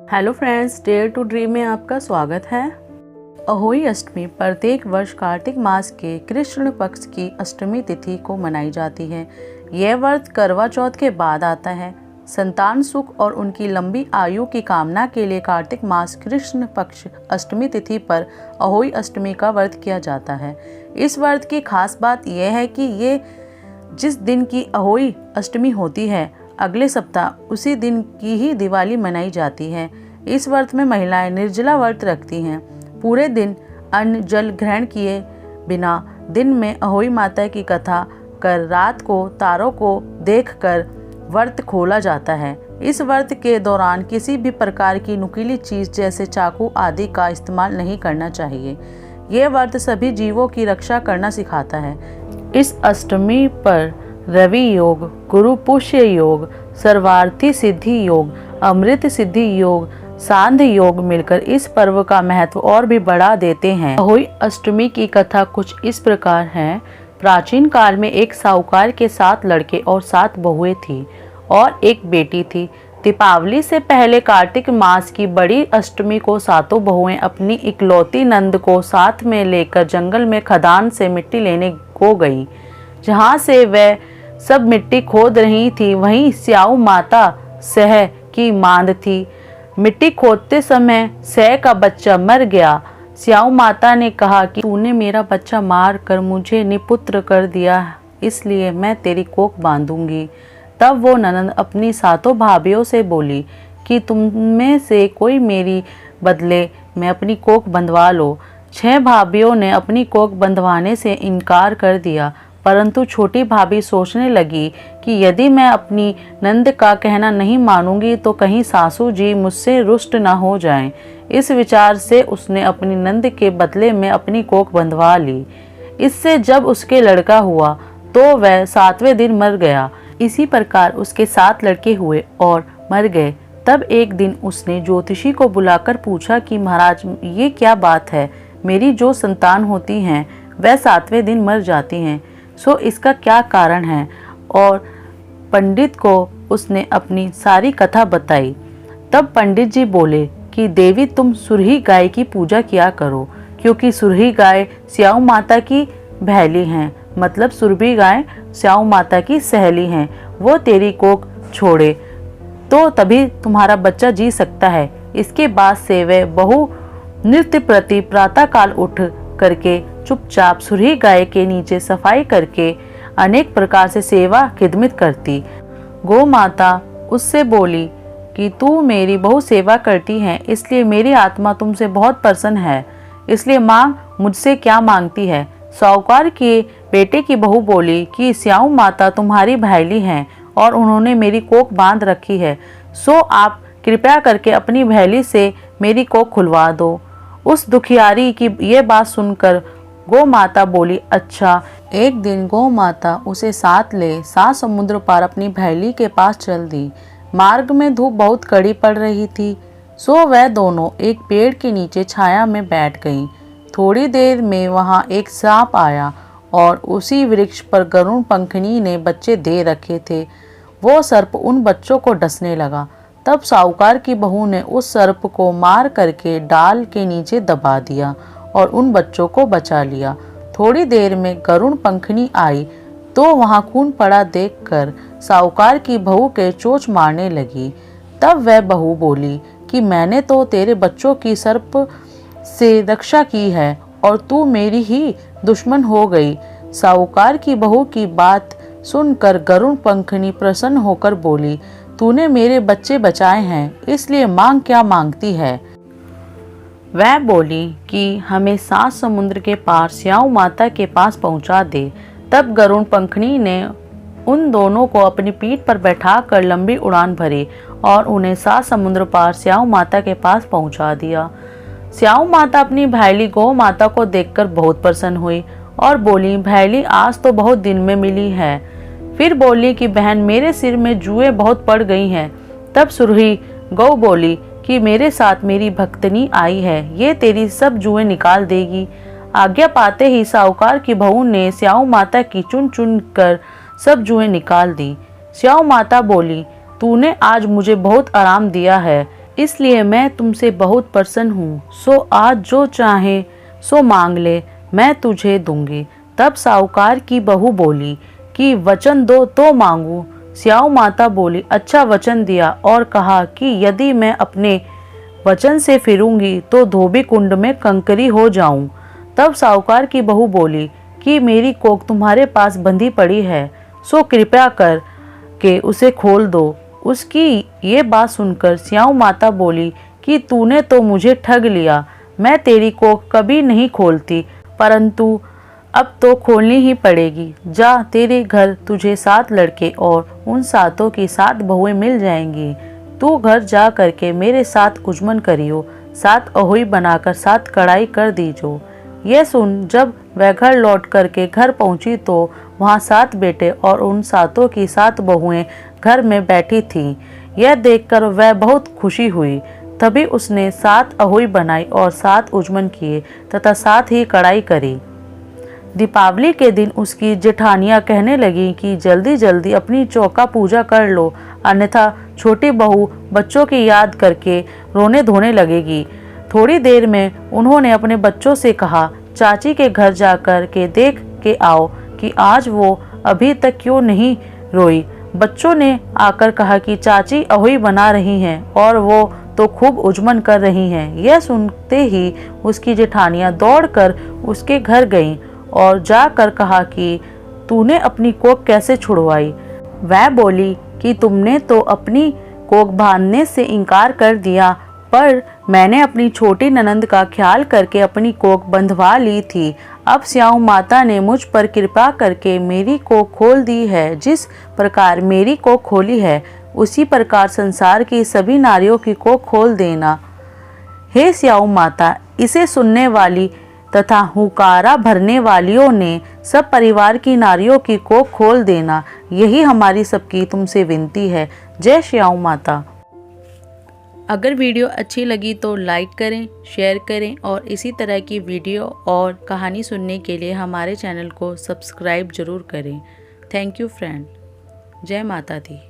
Hello friends, dare to dream में आपका स्वागत है। अहोई अष्टमी प्रत्येक वर्ष कार्तिक मास के कृष्ण पक्ष की अष्टमी तिथि को मनाई जाती है। यह व्रत करवा चौथ के बाद आता है। संतान सुख और उनकी लंबी आयु की कामना के लिए कार्तिक मास कृष्ण पक्ष अष्टमी तिथि पर अहोई अष्टमी का व्रत किया जाता है। इस व्रत की खास बात यह है कि ये जिस दिन की अहोई अष्टमी होती है, अगले सप्ताह उसी दिन की ही दिवाली मनाई जाती है। इस व्रत में महिलाएं निर्जला व्रत रखती हैं। पूरे दिन अन्न जल ग्रहण किए बिना दिन में अहोई माता की कथा कर रात को तारों को देखकर व्रत खोला जाता है। इस व्रत के दौरान किसी भी प्रकार की नुकीली चीज़ जैसे चाकू आदि का इस्तेमाल नहीं करना चाहिए। यह व्रत सभी जीवों की रक्षा करना सिखाता है। इस अष्टमी पर रवि योग, गुरु पुष्य योग, सर्वार्थी सिद्धि योग, अमृत सिद्धि योग, सांध्य योग मिलकर इस पर्व का महत्व और भी बढ़ा देते हैं। अहोई अष्टमी की कथा कुछ इस प्रकार है। प्राचीन काल में एक साहूकार के 7 लड़के और 7 बहुएं थी और एक बेटी थी। दीपावली से पहले कार्तिक मास की बड़ी अष्टमी को सातों बहुएं अपनी इकलौती नंद को साथ में लेकर जंगल में खदान से मिट्टी लेने को गई। जहाँ से वह सब मिट्टी खोद रही थी, वहीं स्याऊ माता सह की मांद थी। मिट्टी खोदते समय सह का बच्चा मर गया। स्याऊ माता ने कहा कि तूने मेरा बच्चा मार कर मुझे निपुत्र कर दिया, इसलिए मैं तेरी कोख बांधूंगी। तब वो ननद अपनी सातों भाभियों से बोली कि तुम में से कोई मेरी बदले में अपनी कोख बंधवा लो। 6 भाभियों ने अपनी कोख बंधवाने से इनकार कर दिया, परंतु छोटी भाभी सोचने लगी कि यदि मैं अपनी नंद का कहना नहीं मानूंगी तो कहीं सासू जी मुझसे रुष्ट न हो जाएं। इस विचार से उसने अपनी नंद के बदले में अपनी कोख बंधवा ली। इससे जब उसके लड़का हुआ तो वह 7वें दिन मर गया। इसी प्रकार उसके 7 लड़के हुए और मर गए। तब एक दिन उसने ज्योतिषी को बुलाकर पूछा कि महाराज, ये क्या बात है? मेरी जो संतान होती हैं वह 7वें दिन मर जाती हैं, सो इसका क्या कारण है? और पंडित को उसने अपनी सारी कथा बताई। तब पंडित जी बोले कि देवी, तुम सुरही गाय की पूजा किया करो, क्योंकि सुरही गाय स्याऊ माता की बहली हैं, मतलब सुरभि गाय स्याऊ माता की सहेली हैं। वो तेरी कोख छोड़े तो तभी तुम्हारा बच्चा जी सकता है। इसके बाद से वह बहु नृत्य प्रति प्रातः काल उठ करके चुपचाप सुरही गाय के नीचे सफाई करके अनेक प्रकार से सेवा खिदमत करती। गौ माता उससे बोली कि तू मेरी बहुत सेवा करती है, इसलिए मेरी आत्मा तुमसे बहुत प्रसन्न है, इसलिए मांग मुझसे क्या मांगती है। साहूकार के बेटे की बहू बोली कि स्याऊ माता तुम्हारी बहली हैं और उन्होंने मेरी कोख बांध रखी है, सो आप कृपया करके अपनी बहली से मेरी कोख खुलवा दो। उस दुखियारी की ये बात सुनकर गौ माता बोली, अच्छा। एक दिन गौ माता उसे साथ ले 7 समुद्र पार अपनी बहली के पास चल दी। मार्ग में धूप बहुत कड़ी पड़ रही थी, सो वह दोनों एक पेड़ के नीचे छाया में बैठ गईं। थोड़ी देर में वहां एक सांप आया और उसी वृक्ष पर गरुड़ पंखनी ने बच्चे दे रखे थे। वो सर्प उन बच्चों को डसने लगा। तब साहूकार की बहू ने उस सर्प को मार करके डाल के नीचे दबा दिया और उन बच्चों को बचा लिया। थोड़ी देर में गरुड़ पंखनी आई तो वहां खून पड़ा देखकर साहूकार की बहू के चोंच मारने लगी। तब वह बहू बोली कि मैंने तो तेरे बच्चों की सर्प से रक्षा की है और तू मेरी ही दुश्मन हो गई। साहूकार की बहू की बात सुनकर गरुड़ पंखनी प्रसन्न होकर बोली, तूने मेरे बच्चे बचाए हैं, इसलिए मांग क्या मांगती है? वह बोली कि हमें 7 समुद्र के पार स्याऊ माता के पास पहुंचा दे। तब गरुड़ पंखनी ने उन दोनों को अपनी पीठ पर बैठाकर लंबी उड़ान भरी और उन्हें 7 समुद्र पार स्याऊ माता के पास पहुंचा दिया। स्याऊ माता अपनी भाईली गौ माता को देखकर बहुत प्रसन्न हुई और बोली, भाईली, आज तो बहुत दिन में मिली है। फिर बोली कि बहन, मेरे सिर में जुएं बहुत पड़ गई हैं। तब सुरही गौ बोली कि मेरे साथ मेरी भक्तनी आई है, ये तेरी सब जुएं निकाल देगी। आज्ञा पाते ही साहूकार की बहू ने स्याऊ माता की चुन चुन कर सब जुएं निकाल दी। स्याऊ माता बोली, तूने आज मुझे बहुत आराम दिया है, इसलिए मैं तुमसे बहुत प्रसन्न हूँ। सो आज जो चाहे सो मांग ले, मैं तुझे दूंगी। तब साहूकार की बहू बोली कि वचन दो तो मांगू। स्याऊ माता बोली, अच्छा वचन दिया, और कहा कि यदि मैं अपने वचन से फिरूंगी तो धोबी कुंड में कंकरी हो जाऊं। तब साहूकार की बहू बोली कि मेरी कोख तुम्हारे पास बंधी पड़ी है, सो कृपया कर के उसे खोल दो। उसकी ये बात सुनकर स्याऊ माता बोली कि तूने तो मुझे ठग लिया, मैं तेरी कोख कभी नहीं खोलती, परंतु अब तो खोलनी ही पड़ेगी। जा, तेरे घर तुझे 7 लड़के और उन 7 की 7 बहुएं मिल जाएंगी। तू घर जा करके मेरे साथ कुजमन करियो, 7 अहोई बनाकर 7 कढ़ाई कर दीजो। यह सुन जब वह घर लौट करके घर पहुंची तो वहां 7 बेटे और उन 7 की 7 बहुएं घर में बैठी थीं। यह देखकर वह बहुत खुशी हुई। तभी उसने 7 अहोई बनाई और 7 उजमन किए तथा 7 ही कढ़ाई करी। दीपावली के दिन उसकी जेठानियां कहने लगी कि जल्दी जल्दी अपनी चौका पूजा कर लो, अन्यथा छोटी बहू बच्चों की याद करके रोने धोने लगेगी। थोड़ी देर में उन्होंने अपने बच्चों से कहा, चाची के घर जाकर के देख के आओ कि आज वो अभी तक क्यों नहीं रोई। बच्चों ने आकर कहा कि चाची अहोई बना रही हैं और वो तो खूब उजमन कर रही हैं। यह सुनते ही उसकी जेठानियां दौड़कर उसके घर गईं और जाकर कहा कि तूने अपनी कोख कैसे छुड़वाई। वह बोली कि तुमने तो अपनी कोख बांधने से इनकार कर दिया, पर मैंने अपनी छोटी ननंद का ख्याल करके अपनी कोख बंधवा ली थी। अब स्याऊ माता ने मुझ पर कृपा करके मेरी कोख खोल दी है। जिस प्रकार मेरी कोख खोली है उसी प्रकार संसार की सभी नारियों की कोख खोल देना। हे स्याऊ माता, इसे सुनने वाली तथा हुकारा भरने वालियों ने सब परिवार की नारियों की कोख खोल देना, यही हमारी सबकी तुमसे विनती है। जय स्याऊ माता। अगर वीडियो अच्छी लगी तो लाइक करें, शेयर करें और इसी तरह की वीडियो और कहानी सुनने के लिए हमारे चैनल को सब्सक्राइब जरूर करें। Thank you friend. जय माता दी।